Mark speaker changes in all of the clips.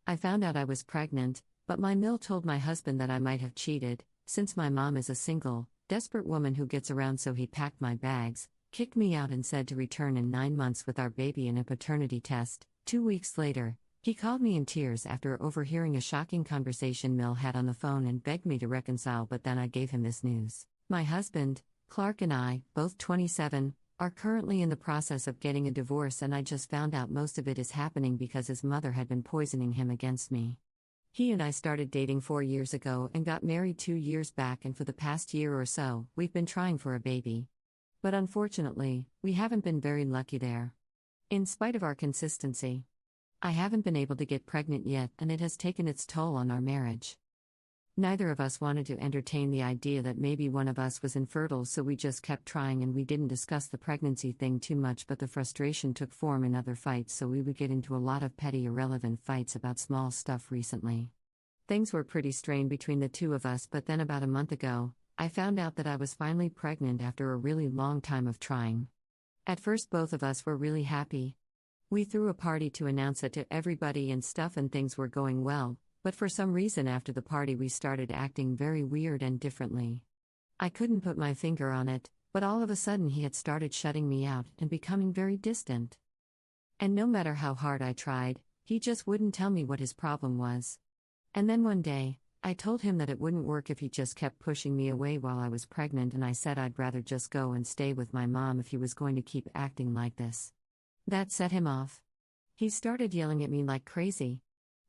Speaker 1: I found out I was pregnant, but my mill told my husband that I might have cheated, since my mom is a single, desperate woman who gets around, so he packed my bags, kicked me out, and said to return in 9 months with our baby and a paternity test. 2 weeks later, he called me in tears after overhearing a shocking conversation Mill had on the phone and begged me to reconcile, but then I gave him this news. My husband, Clark, and I, both 27, are currently in the process of getting a divorce, and I just found out most of it is happening because his mother had been poisoning him against me. He and I started dating 4 years ago and got married 2 years back, and for the past year or so, we've been trying for a baby. But unfortunately, we haven't been very lucky there. In spite of our consistency, I haven't been able to get pregnant yet, and it has taken its toll on our marriage. Neither of us wanted to entertain the idea that maybe one of us was infertile, so we just kept trying, and we didn't discuss the pregnancy thing too much, but the frustration took form in other fights, so we would get into a lot of petty, irrelevant fights about small stuff recently. Things were pretty strained between the two of us, but then about a month ago, I found out that I was finally pregnant after a really long time of trying. At first, both of us were really happy. We threw a party to announce it to everybody and stuff, and things were going well. But for some reason after the party we started acting very weird and differently. I couldn't put my finger on it, but all of a sudden he had started shutting me out and becoming very distant. And no matter how hard I tried, he just wouldn't tell me what his problem was. And then one day, I told him that it wouldn't work if he just kept pushing me away while I was pregnant, and I said I'd rather just go and stay with my mom if he was going to keep acting like this. That set him off. He started yelling at me like crazy.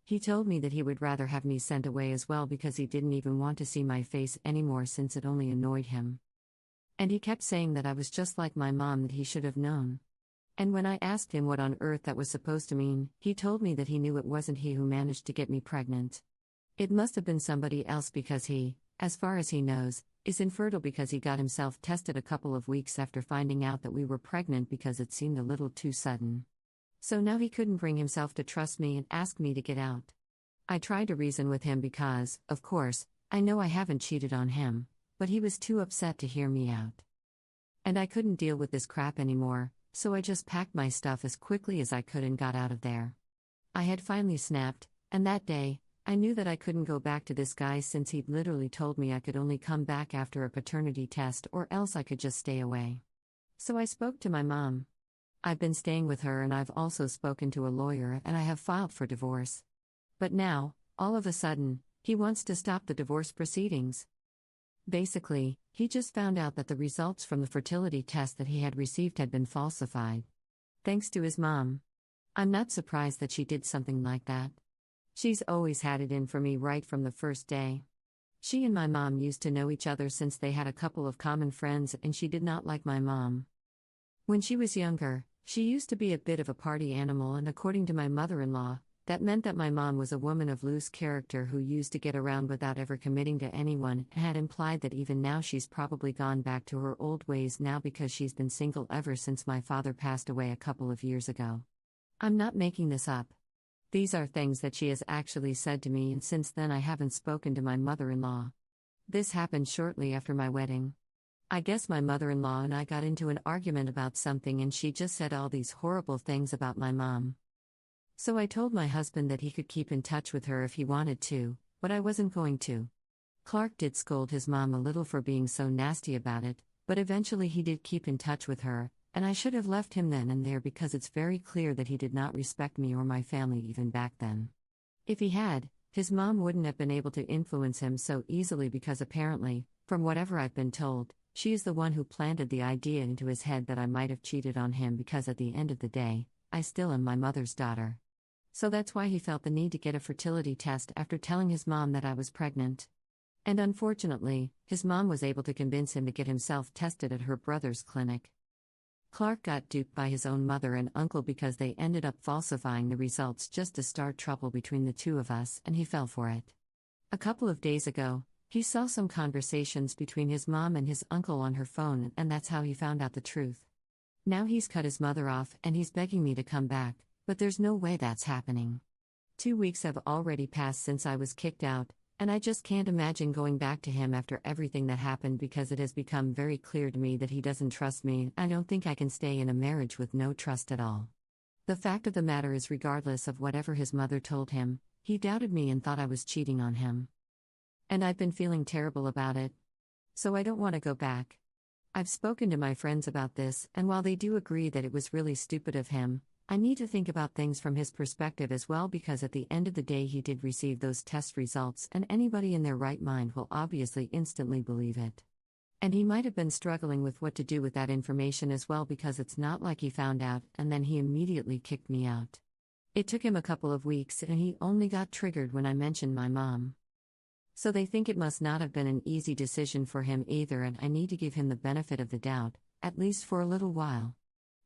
Speaker 1: He told me that he would rather have me sent away as well because he didn't even want to see my face anymore since it only annoyed him. And he kept saying that I was just like my mom, that he should have known. And when I asked him what on earth that was supposed to mean, he told me that he knew it wasn't he who managed to get me pregnant. It must have been somebody else because he, as far as he knows, is infertile because he got himself tested a couple of weeks after finding out that we were pregnant because it seemed a little too sudden. So now he couldn't bring himself to trust me and ask me to get out. I tried to reason with him because, of course, I know I haven't cheated on him, but he was too upset to hear me out. And I couldn't deal with this crap anymore, so I just packed my stuff as quickly as I could and got out of there. I had finally snapped, and that day, I knew that I couldn't go back to this guy since he'd literally told me I could only come back after a paternity test or else I could just stay away. So I spoke to my mom. I've been staying with her, and I've also spoken to a lawyer, and I have filed for divorce. But now, all of a sudden, he wants to stop the divorce proceedings. Basically, he just found out that the results from the fertility test that he had received had been falsified. Thanks to his mom. I'm not surprised that she did something like that. She's always had it in for me right from the first day. She and my mom used to know each other since they had a couple of common friends, and she did not like my mom. When she was younger, she used to be a bit of a party animal, and according to my mother-in-law, that meant that my mom was a woman of loose character who used to get around without ever committing to anyone, and had implied that even now she's probably gone back to her old ways now because she's been single ever since my father passed away a couple of years ago. I'm not making this up. These are things that she has actually said to me, and since then I haven't spoken to my mother-in-law. This happened shortly after my wedding. I guess my mother-in-law and I got into an argument about something, and she just said all these horrible things about my mom. So I told my husband that he could keep in touch with her if he wanted to, but I wasn't going to. Clark did scold his mom a little for being so nasty about it, but eventually he did keep in touch with her, and I should have left him then and there because it's very clear that he did not respect me or my family even back then. If he had, his mom wouldn't have been able to influence him so easily because apparently, from whatever I've been told, she is the one who planted the idea into his head that I might have cheated on him because at the end of the day, I still am my mother's daughter. So that's why he felt the need to get a fertility test after telling his mom that I was pregnant. And unfortunately, his mom was able to convince him to get himself tested at her brother's clinic. Clark got duped by his own mother and uncle because they ended up falsifying the results just to start trouble between the two of us, and he fell for it. A couple of days ago, he saw some conversations between his mom and his uncle on her phone, and that's how he found out the truth. Now he's cut his mother off and he's begging me to come back, but there's no way that's happening. 2 weeks have already passed since I was kicked out, and I just can't imagine going back to him after everything that happened because it has become very clear to me that he doesn't trust me. I don't think I can stay in a marriage with no trust at all. The fact of the matter is, regardless of whatever his mother told him, He doubted me and thought I was cheating on him. And I've been feeling terrible about it. So I don't want to go back. I've spoken to my friends about this, and while they do agree that it was really stupid of him, I need to think about things from his perspective as well, because at the end of the day he did receive those test results, and anybody in their right mind will obviously instantly believe it. And he might have been struggling with what to do with that information as well, because it's not like he found out and then he immediately kicked me out. It took him a couple of weeks, and he only got triggered when I mentioned my mom. So they think it must not have been an easy decision for him either, and I need to give him the benefit of the doubt, at least for a little while.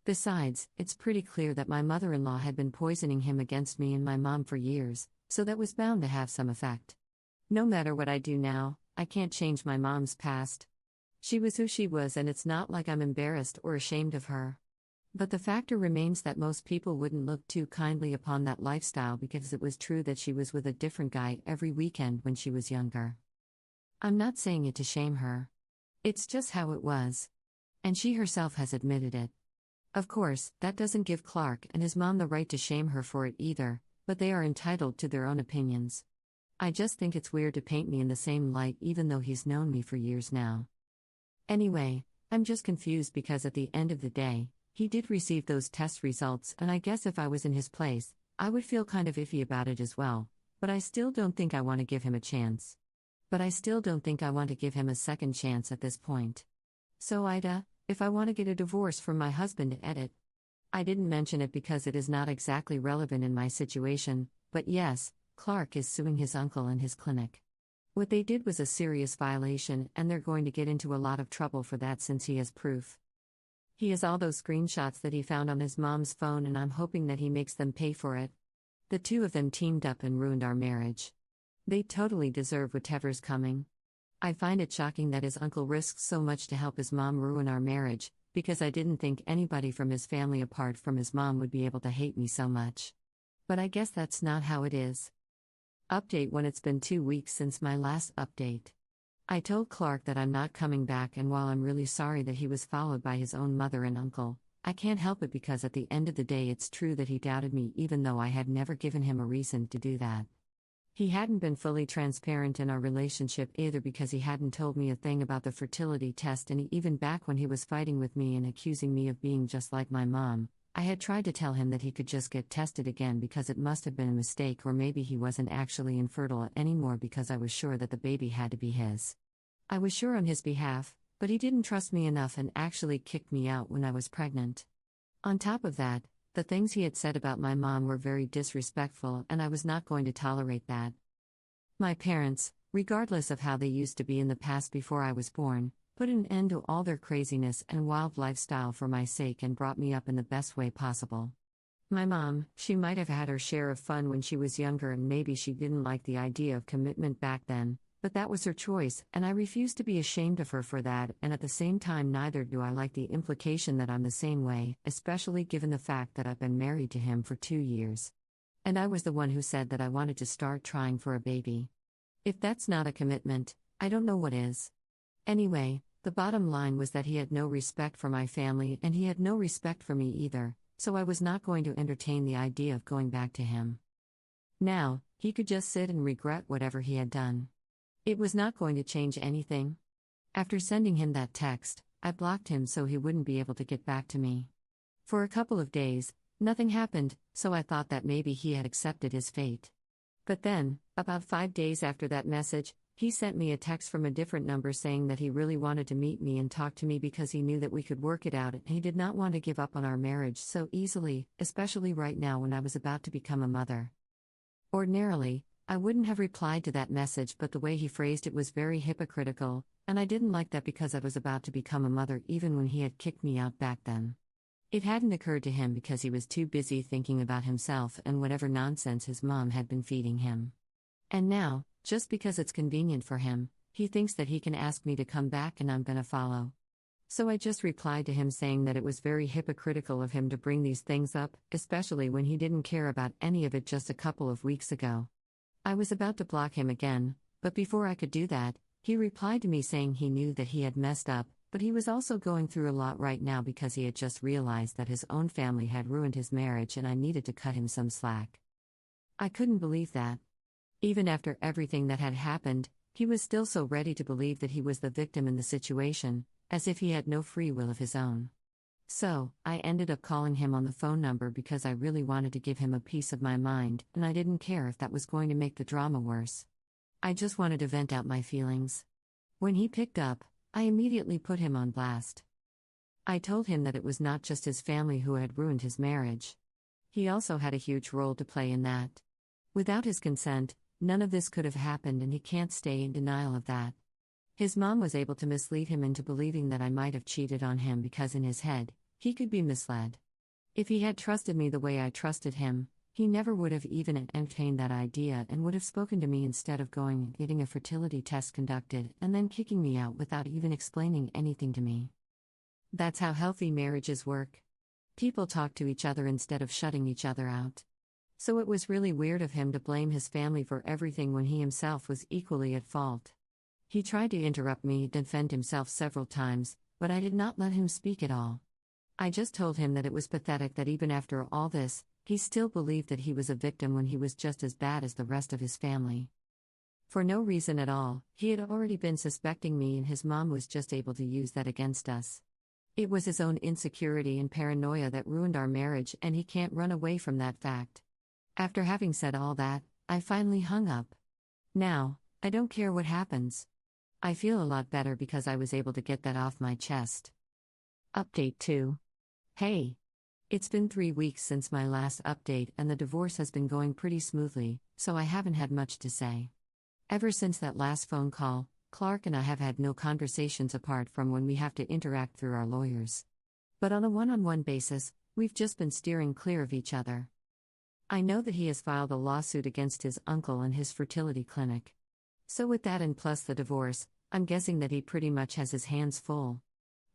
Speaker 1: Besides, it's pretty clear that my mother-in-law had been poisoning him against me and my mom for years, so that was bound to have some effect. No matter what I do now, I can't change my mom's past. She was who she was, and it's not like I'm embarrassed or ashamed of her. But the factor remains that most people wouldn't look too kindly upon that lifestyle, because it was true that she was with a different guy every weekend when she was younger. I'm not saying it to shame her. It's just how it was. And she herself has admitted it. Of course, that doesn't give Clark and his mom the right to shame her for it either, but they are entitled to their own opinions. I just think it's weird to paint me in the same light even though he's known me for years now. Anyway, I'm just confused because at the end of the day, he did receive those test results, and I guess if I was in his place, I would feel kind of iffy about it as well, but I still don't think I want to give him a chance. But I still don't think I want to give him a second chance at this point. So Ida, if I want to get a divorce from my husband, edit. I didn't mention it because it is not exactly relevant in my situation, but yes, Clark is suing his uncle and his clinic. What they did was a serious violation, and they're going to get into a lot of trouble for that since he has proof. He has all those screenshots that he found on his mom's phone, and I'm hoping that he makes them pay for it. The two of them teamed up and ruined our marriage. They totally deserve whatever's coming. I find it shocking that his uncle risks so much to help his mom ruin our marriage, because I didn't think anybody from his family apart from his mom would be able to hate me so much. But I guess that's not how it is. Update: when it's been 2 weeks since my last update. I told Clark that I'm not coming back, and while I'm really sorry that he was followed by his own mother and uncle, I can't help it, because at the end of the day it's true that he doubted me even though I had never given him a reason to do that. He hadn't been fully transparent in our relationship either, because he hadn't told me a thing about the fertility test, and even back when he was fighting with me and accusing me of being just like my mom, I had tried to tell him that he could just get tested again because it must have been a mistake, or maybe he wasn't actually infertile anymore, because I was sure that the baby had to be his. I was sure on his behalf, but he didn't trust me enough and actually kicked me out when I was pregnant. On top of that, the things he had said about my mom were very disrespectful, and I was not going to tolerate that. My parents, regardless of how they used to be in the past before I was born, put an end to all their craziness and wild lifestyle for my sake and brought me up in the best way possible. My mom, she might have had her share of fun when she was younger, and maybe she didn't like the idea of commitment back then, but that was her choice, and I refuse to be ashamed of her for that, and at the same time neither do I like the implication that I'm the same way, especially given the fact that I've been married to him for 2 years. And I was the one who said that I wanted to start trying for a baby. If that's not a commitment, I don't know what is. Anyway, the bottom line was that he had no respect for my family, and he had no respect for me either, so I was not going to entertain the idea of going back to him. Now, he could just sit and regret whatever he had done. It was not going to change anything. After sending him that text, I blocked him so he wouldn't be able to get back to me. For a couple of days, nothing happened, so I thought that maybe he had accepted his fate. But then, about 5 days after that message, he sent me a text from a different number saying that he really wanted to meet me and talk to me because he knew that we could work it out, and he did not want to give up on our marriage so easily, especially right now when I was about to become a mother. Ordinarily, I wouldn't have replied to that message, but the way he phrased it was very hypocritical, and I didn't like that because I was about to become a mother even when he had kicked me out back then. It hadn't occurred to him because he was too busy thinking about himself and whatever nonsense his mom had been feeding him. And now, just because it's convenient for him, he thinks that he can ask me to come back and I'm gonna follow. So I just replied to him saying that it was very hypocritical of him to bring these things up, especially when he didn't care about any of it just a couple of weeks ago. I was about to block him again, but before I could do that, he replied to me saying he knew that he had messed up, but he was also going through a lot right now because he had just realized that his own family had ruined his marriage and I needed to cut him some slack. I couldn't believe that. Even after everything that had happened, he was still so ready to believe that he was the victim in the situation, as if he had no free will of his own. So, I ended up calling him on the phone number because I really wanted to give him a piece of my mind, and I didn't care if that was going to make the drama worse. I just wanted to vent out my feelings. When he picked up, I immediately put him on blast. I told him that it was not just his family who had ruined his marriage. He also had a huge role to play in that. Without his consent, none of this could have happened, and he can't stay in denial of that. His mom was able to mislead him into believing that I might have cheated on him because in his head, he could be misled. If he had trusted me the way I trusted him, he never would have even entertained that idea and would have spoken to me instead of going and getting a fertility test conducted and then kicking me out without even explaining anything to me. That's how healthy marriages work. People talk to each other instead of shutting each other out. So it was really weird of him to blame his family for everything when he himself was equally at fault. He tried to interrupt me and defend himself several times, but I did not let him speak at all. I just told him that it was pathetic that even after all this, he still believed that he was a victim when he was just as bad as the rest of his family. For no reason at all, he had already been suspecting me, and his mom was just able to use that against us. It was his own insecurity and paranoia that ruined our marriage, and he can't run away from that fact. After having said all that, I finally hung up. Now, I don't care what happens. I feel a lot better because I was able to get that off my chest. Update 2. Hey! It's been 3 weeks since my last update, and the divorce has been going pretty smoothly, so I haven't had much to say. Ever since that last phone call, Clark and I have had no conversations apart from when we have to interact through our lawyers. But on a one-on-one basis, we've just been steering clear of each other. I know that he has filed a lawsuit against his uncle and his fertility clinic. So with that and plus the divorce, I'm guessing that he pretty much has his hands full.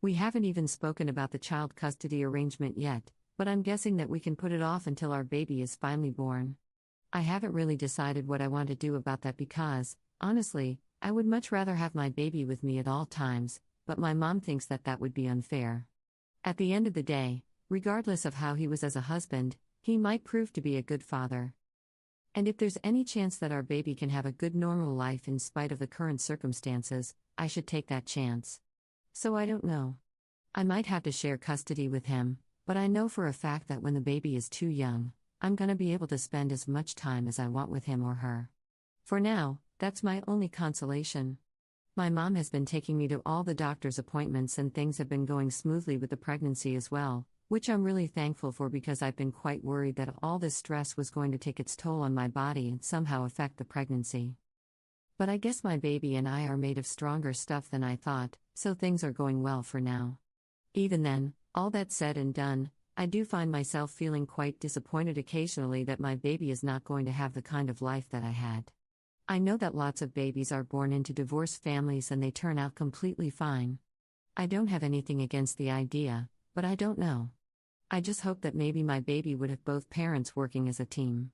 Speaker 1: We haven't even spoken about the child custody arrangement yet, but I'm guessing that we can put it off until our baby is finally born. I haven't really decided what I want to do about that because, honestly, I would much rather have my baby with me at all times, but my mom thinks that that would be unfair. At the end of the day, regardless of how he was as a husband, he might prove to be a good father. And if there's any chance that our baby can have a good normal life in spite of the current circumstances, I should take that chance. So I don't know. I might have to share custody with him, but I know for a fact that when the baby is too young, I'm gonna be able to spend as much time as I want with him or her. For now, that's my only consolation. My mom has been taking me to all the doctor's appointments, and things have been going smoothly with the pregnancy as well, which I'm really thankful for because I've been quite worried that all this stress was going to take its toll on my body and somehow affect the pregnancy. But I guess my baby and I are made of stronger stuff than I thought, so things are going well for now. Even then, all that said and done, I do find myself feeling quite disappointed occasionally that my baby is not going to have the kind of life that I had. I know that lots of babies are born into divorced families and they turn out completely fine. I don't have anything against the idea, but I don't know. I just hope that maybe my baby would have both parents working as a team.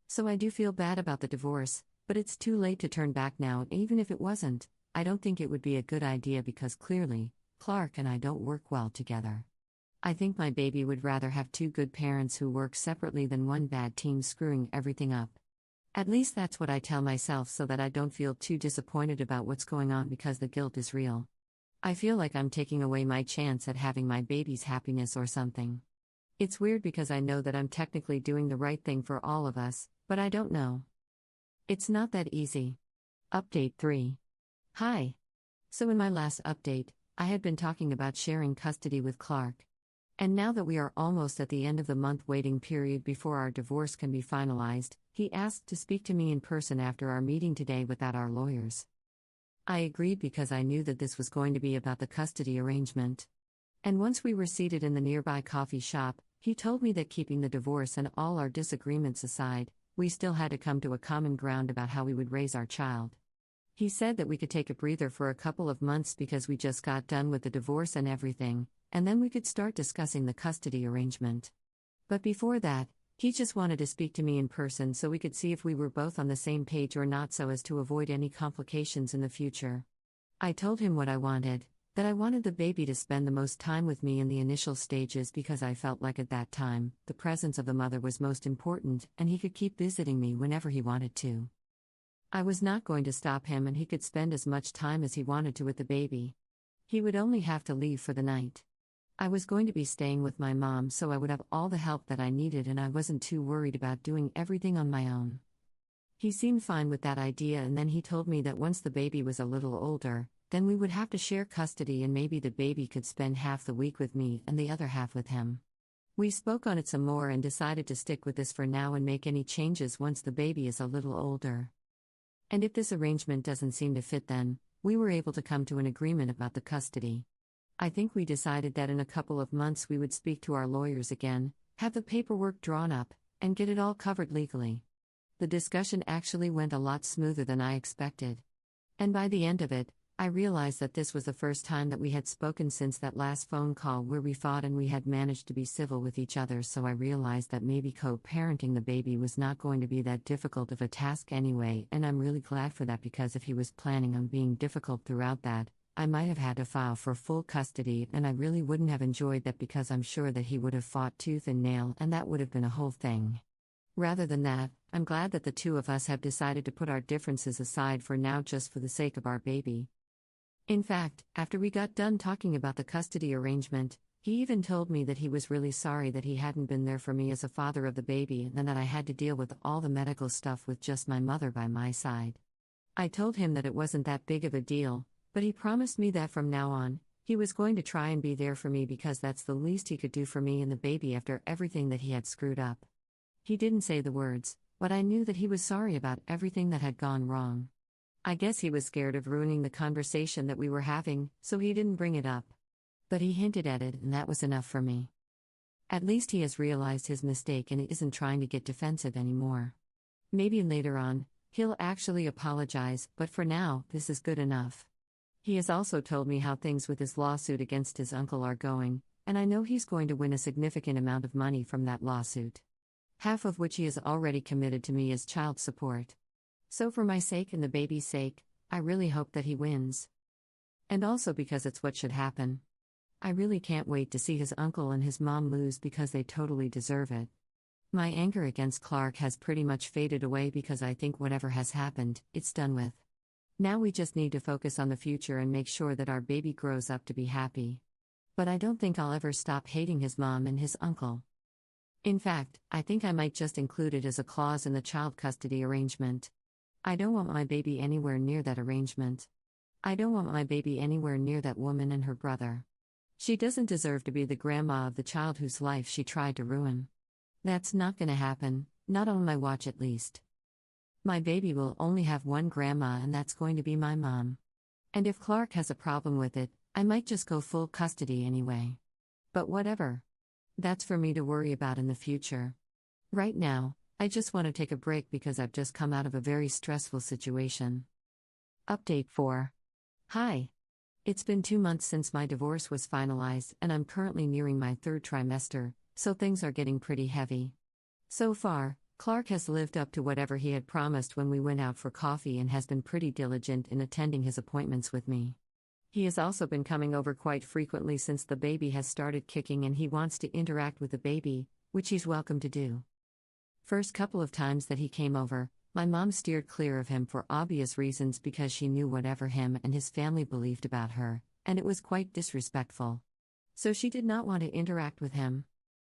Speaker 1: So I do feel bad about the divorce, but it's too late to turn back now, and even if it wasn't, I don't think it would be a good idea because clearly, Clark and I don't work well together. I think my baby would rather have 2 good parents who work separately than one bad team screwing everything up. At least that's what I tell myself so that I don't feel too disappointed about what's going on because the guilt is real. I feel like I'm taking away my chance at having my baby's happiness or something. It's weird because I know that I'm technically doing the right thing for all of us, but I don't know. It's not that easy. Update 3. Hi. So in my last update, I had been talking about sharing custody with Clark. And now that we are almost at the end of the month waiting period before our divorce can be finalized, he asked to speak to me in person after our meeting today without our lawyers. I agreed because I knew that this was going to be about the custody arrangement. And once we were seated in the nearby coffee shop, he told me that keeping the divorce and all our disagreements aside, we still had to come to a common ground about how we would raise our child. He said that we could take a breather for a couple of months because we just got done with the divorce and everything, and then we could start discussing the custody arrangement. But before that, he just wanted to speak to me in person so we could see if we were both on the same page or not so as to avoid any complications in the future. I told him what I wanted, that I wanted the baby to spend the most time with me in the initial stages because I felt like at that time, the presence of the mother was most important and he could keep visiting me whenever he wanted to. I was not going to stop him, and he could spend as much time as he wanted to with the baby. He would only have to leave for the night. I was going to be staying with my mom, so I would have all the help that I needed, and I wasn't too worried about doing everything on my own. He seemed fine with that idea, and then he told me that once the baby was a little older, then we would have to share custody, and maybe the baby could spend half the week with me and the other half with him. We spoke on it some more and decided to stick with this for now and make any changes once the baby is a little older. And if this arrangement doesn't seem to fit, then we were able to come to an agreement about the custody. I think we decided that in a couple of months we would speak to our lawyers again, have the paperwork drawn up, and get it all covered legally. The discussion actually went a lot smoother than I expected. And by the end of it, I realized that this was the first time that we had spoken since that last phone call where we fought, and we had managed to be civil with each other, so I realized that maybe co-parenting the baby was not going to be that difficult of a task anyway, and I'm really glad for that, because if he was planning on being difficult throughout that, I might have had to file for full custody, and I really wouldn't have enjoyed that, because I'm sure that he would have fought tooth and nail, and that would have been a whole thing. Rather than that, I'm glad that the two of us have decided to put our differences aside for now, just for the sake of our baby. In fact, after we got done talking about the custody arrangement, he even told me that he was really sorry that he hadn't been there for me as a father of the baby, and that I had to deal with all the medical stuff with just my mother by my side. I told him that it wasn't that big of a deal, but he promised me that from now on, he was going to try and be there for me, because that's the least he could do for me and the baby after everything that he had screwed up. He didn't say the words, but I knew that he was sorry about everything that had gone wrong. I guess he was scared of ruining the conversation that we were having, so he didn't bring it up. But he hinted at it, and that was enough for me. At least he has realized his mistake and isn't trying to get defensive anymore. Maybe later on, he'll actually apologize, but for now, this is good enough. He has also told me how things with his lawsuit against his uncle are going, and I know he's going to win a significant amount of money from that lawsuit, half of which he has already committed to me as child support. So for my sake and the baby's sake, I really hope that he wins. And also because it's what should happen. I really can't wait to see his uncle and his mom lose, because they totally deserve it. My anger against Clark has pretty much faded away, because I think whatever has happened, it's done with. Now we just need to focus on the future and make sure that our baby grows up to be happy. But I don't think I'll ever stop hating his mom and his uncle. In fact, I think I might just include it as a clause in the child custody arrangement. I don't want my baby anywhere near that arrangement. I don't want my baby anywhere near that woman and her brother. She doesn't deserve to be the grandma of the child whose life she tried to ruin. That's not gonna happen, not on my watch at least. My baby will only have one grandma, and that's going to be my mom. And if Clark has a problem with it, I might just go full custody anyway. But whatever. That's for me to worry about in the future. Right now, I just want to take a break, because I've just come out of a very stressful situation. Update 4. Hi. It's been 2 months since my divorce was finalized, and I'm currently nearing my 3rd trimester, so things are getting pretty heavy. So far, Clark has lived up to whatever he had promised when we went out for coffee, and has been pretty diligent in attending his appointments with me. He has also been coming over quite frequently since the baby has started kicking, and he wants to interact with the baby, which he's welcome to do. First couple of times that he came over, my mom steered clear of him for obvious reasons, because she knew whatever him and his family believed about her, and it was quite disrespectful. So she did not want to interact with him.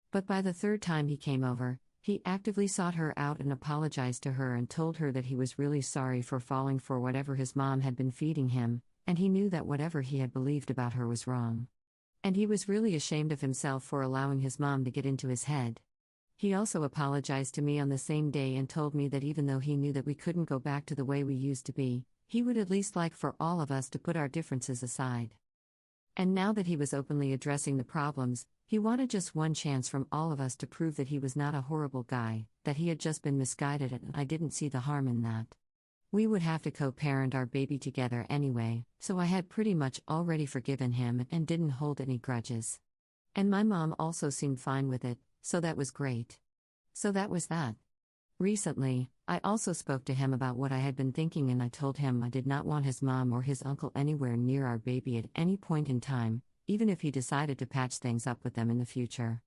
Speaker 1: But by the 3rd time he came over, he actively sought her out and apologized to her and told her that he was really sorry for falling for whatever his mom had been feeding him, and he knew that whatever he had believed about her was wrong. And he was really ashamed of himself for allowing his mom to get into his head. He also apologized to me on the same day and told me that even though he knew that we couldn't go back to the way we used to be, he would at least like for all of us to put our differences aside. And now that he was openly addressing the problems, he wanted just one chance from all of us to prove that he was not a horrible guy, that he had just been misguided, and I didn't see the harm in that. We would have to co-parent our baby together anyway, so I had pretty much already forgiven him and didn't hold any grudges. And my mom also seemed fine with it, so that was great. So that was that. Recently, I also spoke to him about what I had been thinking, and I told him I did not want his mom or his uncle anywhere near our baby at any point in time, even if he decided to patch things up with them in the future.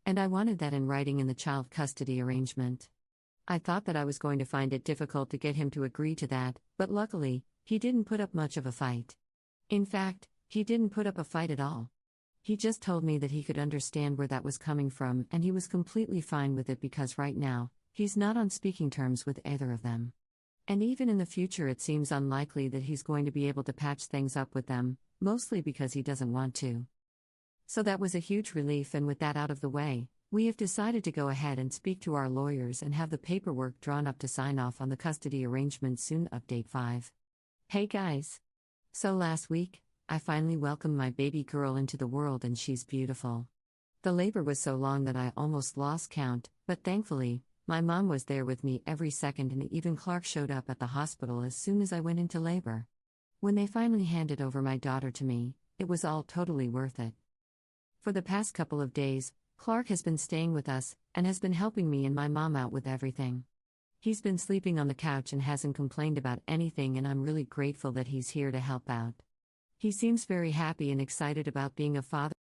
Speaker 1: And I wanted that in writing in the child custody arrangement. I thought that I was going to find it difficult to get him to agree to that, but luckily, he didn't put up much of a fight. In fact, he didn't put up a fight at all. He just told me that he could understand where that was coming from and he was completely fine with it because right now, he's not on speaking terms with either of them. And even in the future, it seems unlikely that he's going to be able to patch things up with them, mostly because he doesn't want to. So that was a huge relief, and with that out of the way, we have decided to go ahead and speak to our lawyers and have the paperwork drawn up to sign off on the custody arrangement soon. Update 5. Hey guys! So last week, I finally welcomed my baby girl into the world and she's beautiful. The labor was so long that I almost lost count, but thankfully, my mom was there with me every second and even Clark showed up at the hospital as soon as I went into labor. When they finally handed over my daughter to me, it was all totally worth it. For the past couple of days, Clark has been staying with us and has been helping me and my mom out with everything. He's been sleeping on the couch and hasn't complained about anything, and I'm really grateful that he's here to help out. He seems very happy and excited about being a father.